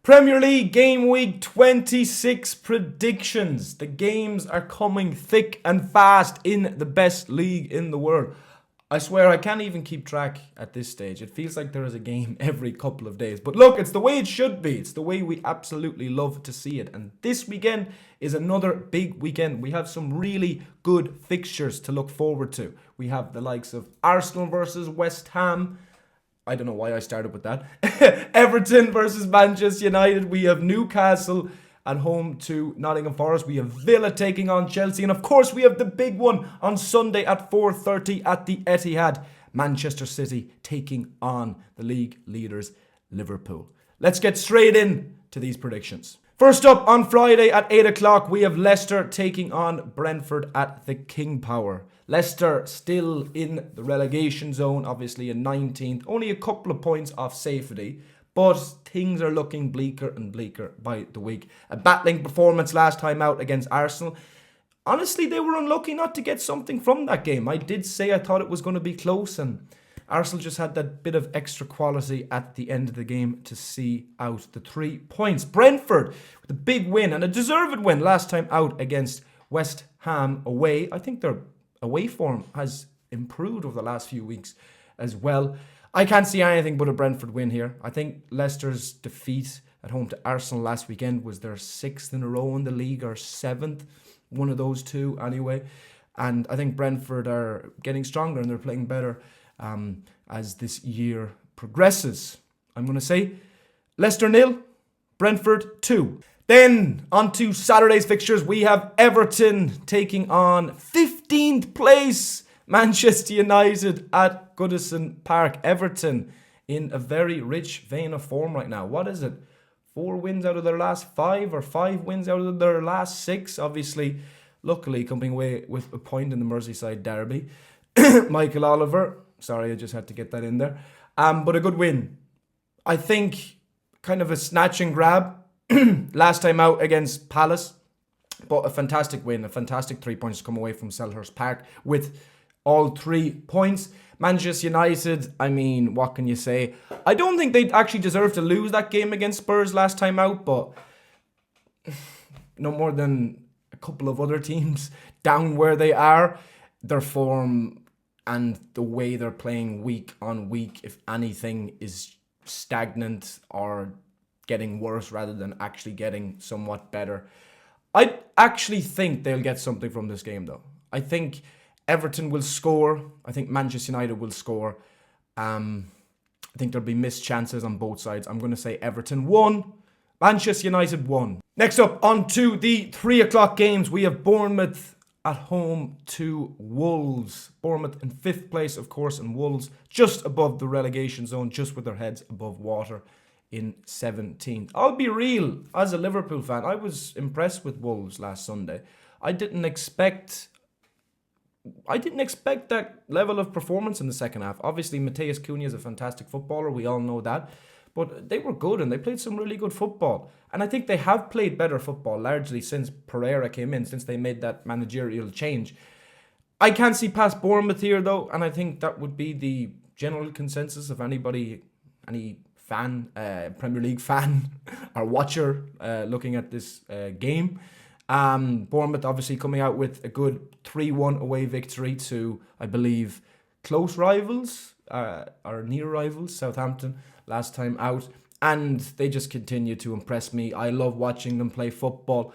Premier League Game Week 26 predictions. The games are coming thick and fast in the best league in the world. I swear I can't even keep track at this stage. It feels like there is a game every couple of days. But look, it's the way it should be. It's the way we absolutely love to see it. And this weekend is another big weekend. We have some really good fixtures to look forward to. We have the likes of Arsenal versus West Ham. I don't know why I started with that. Everton versus Manchester United. We have Newcastle at home to Nottingham Forest. We have Villa taking on Chelsea. And of course, we have the big one on Sunday at 4:30 at the Etihad. Manchester City taking on the league leaders, Liverpool. Let's get straight in to these predictions. First up, on Friday at 8 o'clock, we have Leicester taking on Brentford at the King Power. Leicester still in the relegation zone, obviously in 19th. Only a couple of points off safety, but things are looking bleaker and bleaker by the week. A battling performance last time out against Arsenal. Honestly, they were unlucky not to get something from that game. I did say I thought it was going to be close, and Arsenal just had that bit of extra quality at the end of the game to see out the 3 points. Brentford with a big win and a deserved win last time out against West Ham away. I think their away form has improved over the last few weeks as well. I can't see anything but a Brentford win here. I think Leicester's defeat at home to Arsenal last weekend was their 6th in a row in the league, or 7th. One of those two anyway. And I think Brentford are getting stronger and they're playing better as this year progresses. I'm going to say Leicester 0, Brentford 2. Then, on to Saturday's fixtures, we have Everton taking on 15th place Manchester United at Goodison Park. Everton in a very rich vein of form right now. What is it? 4 wins out of their last 5, or 5 wins out of their last 6? Obviously, luckily coming away with a point in the Merseyside derby. Michael Oliver, sorry, I just had to get that in there. But a good win. I think kind of a snatch and grab last time out against Palace, but a fantastic win, a fantastic 3 points to come away from Selhurst Park with all 3 points. Manchester United, I mean, what can you say? I don't think they actually deserve to lose that game against Spurs last time out, but no more than a couple of other teams down where they are. Their form and the way they're playing week on week, if anything, is stagnant or getting worse rather than actually getting somewhat better. I actually think they'll get something from this game, though. I think Everton will score. I think Manchester United will score. I think there'll be missed chances on both sides. I'm going to say Everton 1, Manchester United 1. Next up, on to the 3 o'clock games. We have Bournemouth at home to Wolves. Bournemouth in 5th place, of course, and Wolves just above the relegation zone, just with their heads above water in 17th. I'll be real, as a Liverpool fan, I was impressed with Wolves last Sunday. I didn't expect that level of performance in the second half. Obviously, Matheus Cunha is a fantastic footballer. We all know that. But they were good and they played some really good football. And I think they have played better football largely since Pereira came in, since they made that managerial change. I can't see past Bournemouth here, though, and I think that would be the general consensus of anybody, any fan, Premier League fan or watcher looking at this game. Bournemouth obviously coming out with a good 3-1 away victory to, I believe, close rivals or near rivals, Southampton, last time out. And they just continue to impress me. I love watching them play football.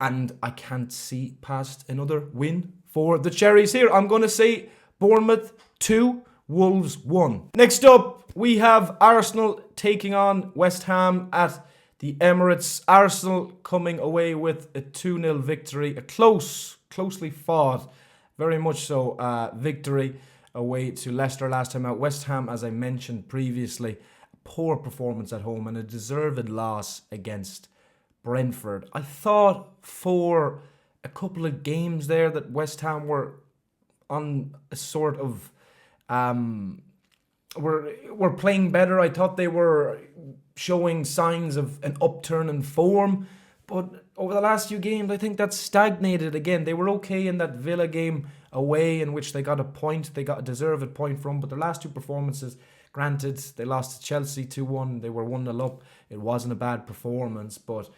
And I can't see past another win for the Cherries here. I'm going to say Bournemouth 2, Wolves 1. Next up, we have Arsenal taking on West Ham at the Emirates. Arsenal coming away with a 2-0 victory. A closely fought, very much so, victory away to Leicester last time out. West Ham, as I mentioned previously, a poor performance at home and a deserved loss against Brentford. I thought for a couple of games there that West Ham were on a sort of were playing better. I thought they were showing signs of an upturn in form, but over the last few games I think that's stagnated again. They were okay in that Villa game away in which they got a point, they got a deserved point from, but the last 2 performances Granted, they lost to Chelsea 2-1. They were 1-0 up. It wasn't a bad performance, but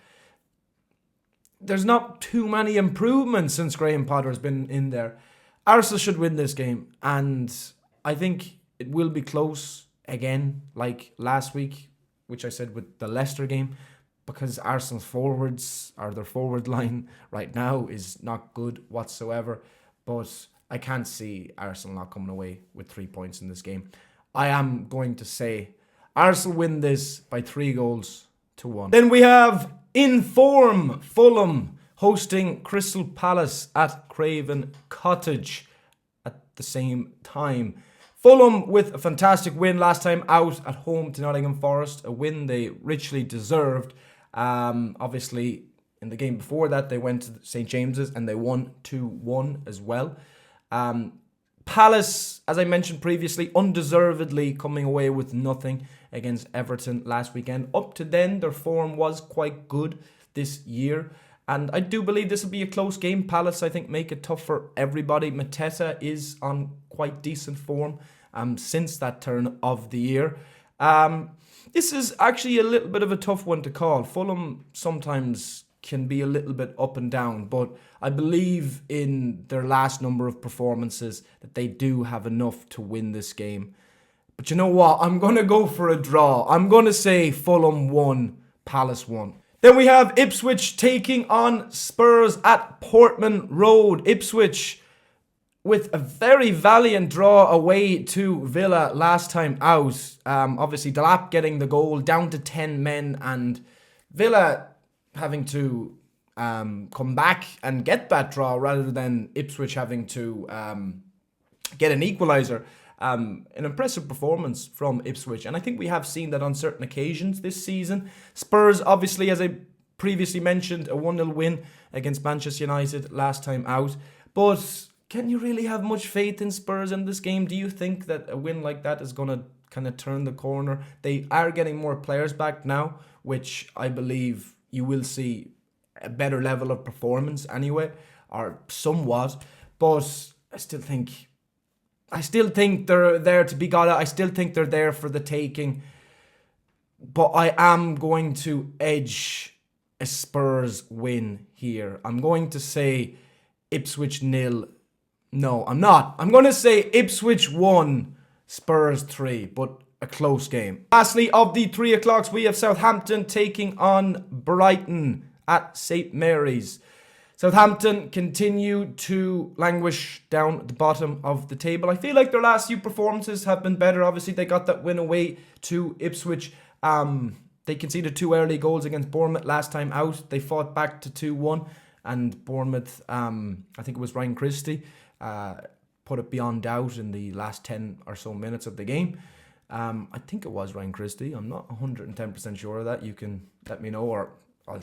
there's not too many improvements since Graham Potter has been in there. Arsenal should win this game, and I think it will be close again, like last week, which I said with the Leicester game, because Arsenal's forwards, or their forward line right now, is not good whatsoever. But I can't see Arsenal not coming away with 3 points in this game. I am going to say Arsenal win this by 3-1. Then we have in form Fulham hosting Crystal Palace at Craven Cottage at the same time. Fulham with a fantastic win last time out at home to Nottingham Forest, a win they richly deserved. Obviously, in the game before that, they went to St. James's and they won 2-1 as well. Palace, as I mentioned previously, undeservedly coming away with nothing against Everton last weekend. Up to then, their form was quite good this year. And I do believe this will be a close game. Palace, I think, make it tough for everybody. Mateta is on quite decent form since that turn of the year. This is actually a little bit of a tough one to call. Fulham sometimes can be a little bit up and down, but I believe in their last number of performances that they do have enough to win this game. But you know what? I'm going to go for a draw. I'm going to say Fulham 1, Palace 1. Then we have Ipswich taking on Spurs at Portman Road. Ipswich with a very valiant draw away to Villa last time out. Obviously, Delap getting the goal, down to 10 men, and Villa having to come back and get that draw rather than Ipswich having to get an equaliser. An impressive performance from Ipswich, and I think we have seen that on certain occasions this season. Spurs, obviously, as I previously mentioned, a 1-0 win against Manchester United last time out. But can you really have much faith in Spurs in this game? Do you think that a win like that is going to kind of turn the corner? They are getting more players back now, which I believe you will see a better level of performance anyway, or somewhat. But I still think they're there to be got at. I still think they're there for the taking. But I am going to edge a Spurs win here. I'm going to say Ipswich 0. No, I'm not. I'm going to say Ipswich 1, Spurs 3, but a close game. Lastly, of the 3 o'clocks, we have Southampton taking on Brighton at St. Mary's. Southampton continue to languish down the bottom of the table. I feel like their last few performances have been better. Obviously, they got that win away to Ipswich. They conceded 2 early goals against Bournemouth last time out. They fought back to 2-1. And Bournemouth, I think it was Ryan Christie, put it beyond doubt in the last 10 or so minutes of the game. I think it was Ryan Christie. I'm not 110% sure of that. You can let me know, or I'll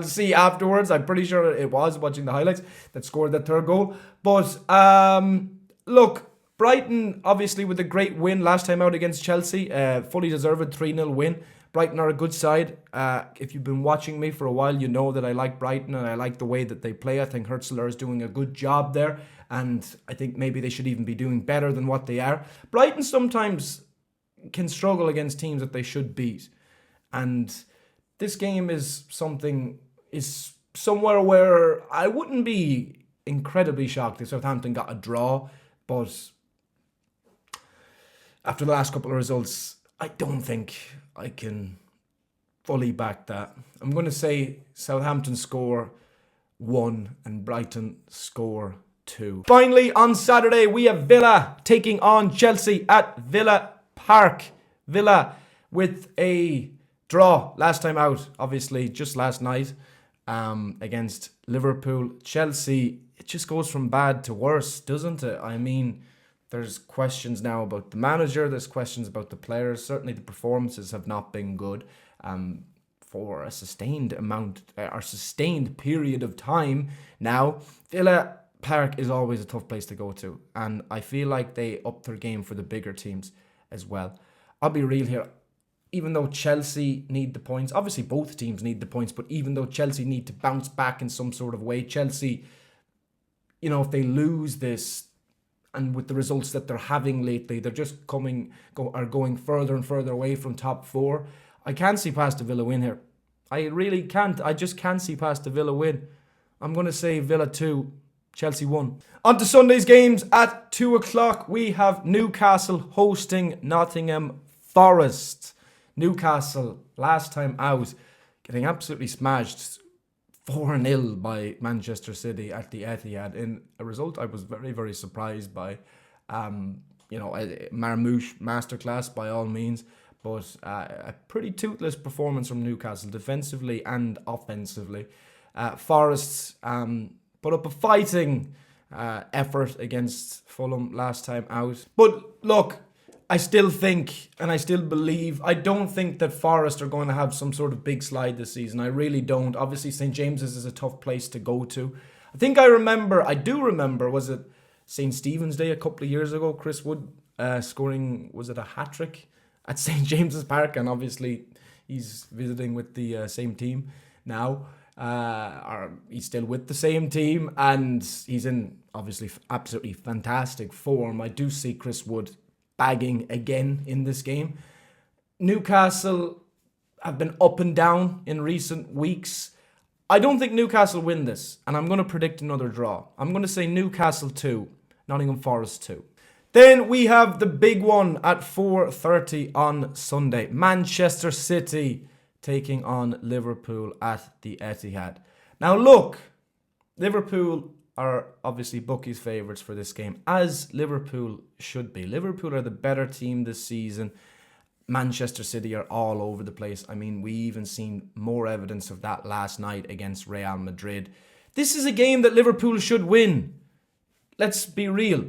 see afterwards. I'm pretty sure it was, watching the highlights, that scored that third goal. But look, Brighton, obviously, with a great win last time out against Chelsea, fully deserved 3-0 win. Brighton are a good side. If you've been watching me for a while, you know that I like Brighton and I like the way that they play. I think Hurtzler is doing a good job there, and I think maybe they should even be doing better than what they are. Brighton sometimes can struggle against teams that they should beat, and this game is somewhere where I wouldn't be incredibly shocked if Southampton got a draw, but after the last couple of results, I don't think I can fully back that. I'm going to say Southampton score 1 and Brighton score 2. Finally, on Saturday, we have Villa taking on Chelsea at Villa Park. Villa with a draw last time out, obviously, just last night against Liverpool. Chelsea, it just goes from bad to worse, doesn't it? I mean, there's questions now about the manager. There's questions about the players. Certainly the performances have not been good for a sustained period of time now. Villa Park is always a tough place to go to, and I feel like they up their game for the bigger teams as well. I'll be real here. Even though Chelsea need the points, obviously both teams need the points, but even though Chelsea need to bounce back in some sort of way, Chelsea, if they lose this, And with the results that they're having lately, they're just are going further and further away from top four. I can't see past a Villa win here. I really can't. I just can't see past a Villa win. I'm going to say Villa 2, Chelsea 1. On to Sunday's games at 2 o'clock. We have Newcastle hosting Nottingham Forest. Newcastle, last time out, getting absolutely smashed 4-0 by Manchester City at the Etihad in a result I was very, very surprised by. Marmouche masterclass by all means, but a pretty toothless performance from Newcastle defensively and offensively. Forest put up a fighting effort against Fulham last time out. But look, I still think and I still believe, I don't think that Forest are going to have some sort of big slide this season. I really don't. Obviously, St. James's is a tough place to go to. I do remember, was it St. Stephen's Day a couple of years ago, Chris Wood scoring, was it a hat-trick at St. James's Park? And obviously, he's visiting with the same team now. Or he's still with the same team, and he's in, obviously, absolutely fantastic form. I do see Chris Wood bagging again in this game. Newcastle have been up and down in recent weeks. I don't think Newcastle win this, and I'm going to predict another draw. I'm going to say Newcastle 2, Nottingham Forest 2. Then we have the big one at 4:30 on Sunday. Manchester City taking on Liverpool at the Etihad. Now look, Liverpool are obviously bookies' favourites for this game, as Liverpool should be. Liverpool are the better team this season. Manchester City are all over the place. I mean, we even seen more evidence of that last night against Real Madrid. This is a game that Liverpool should win. Let's be real.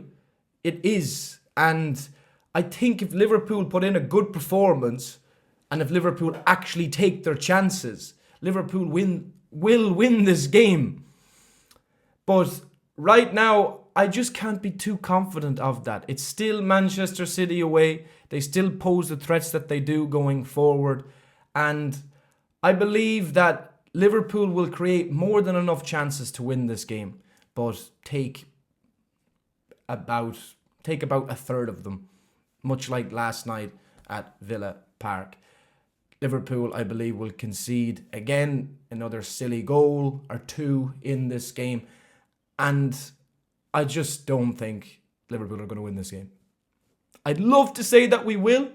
It is. And I think if Liverpool put in a good performance, and if Liverpool actually take their chances, Liverpool will win this game. But right now, I just can't be too confident of that. It's still Manchester City away. They still pose the threats that they do going forward. And I believe that Liverpool will create more than enough chances to win this game, but take about a third of them, much like last night at Villa Park. Liverpool, I believe, will concede again another silly goal or two in this game. And I just don't think Liverpool are going to win this game. I'd love to say that we will,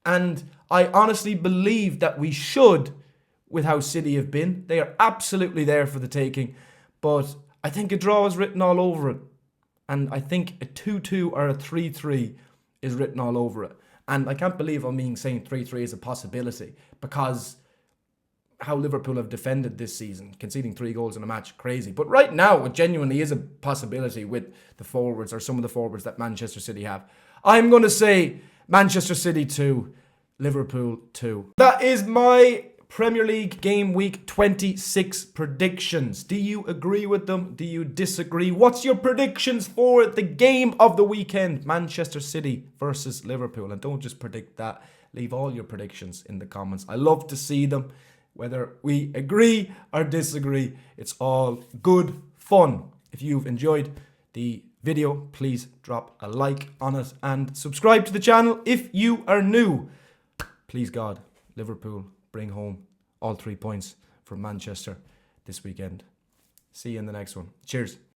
and I honestly believe that we should with how City have been. They are absolutely there for the taking, but I think a draw is written all over it. And I think a 2-2 or a 3-3 is written all over it. And I can't believe I'm saying 3-3 is a possibility, because how Liverpool have defended this season, conceding 3 goals in a match, crazy. But right now, it genuinely is a possibility with the forwards, or some of the forwards that Manchester City have. I'm going to say Manchester City 2, Liverpool 2. That is my Premier League Game Week 26 predictions. Do you agree with them? Do you disagree? What's your predictions for the game of the weekend? Manchester City versus Liverpool. And don't just predict that. Leave all your predictions in the comments. I love to see them. Whether we agree or disagree, it's all good fun. If you've enjoyed the video, please drop a like on it and subscribe to the channel if you are new. Please God, Liverpool, bring home all 3 points from Manchester this weekend. See you in the next one. Cheers.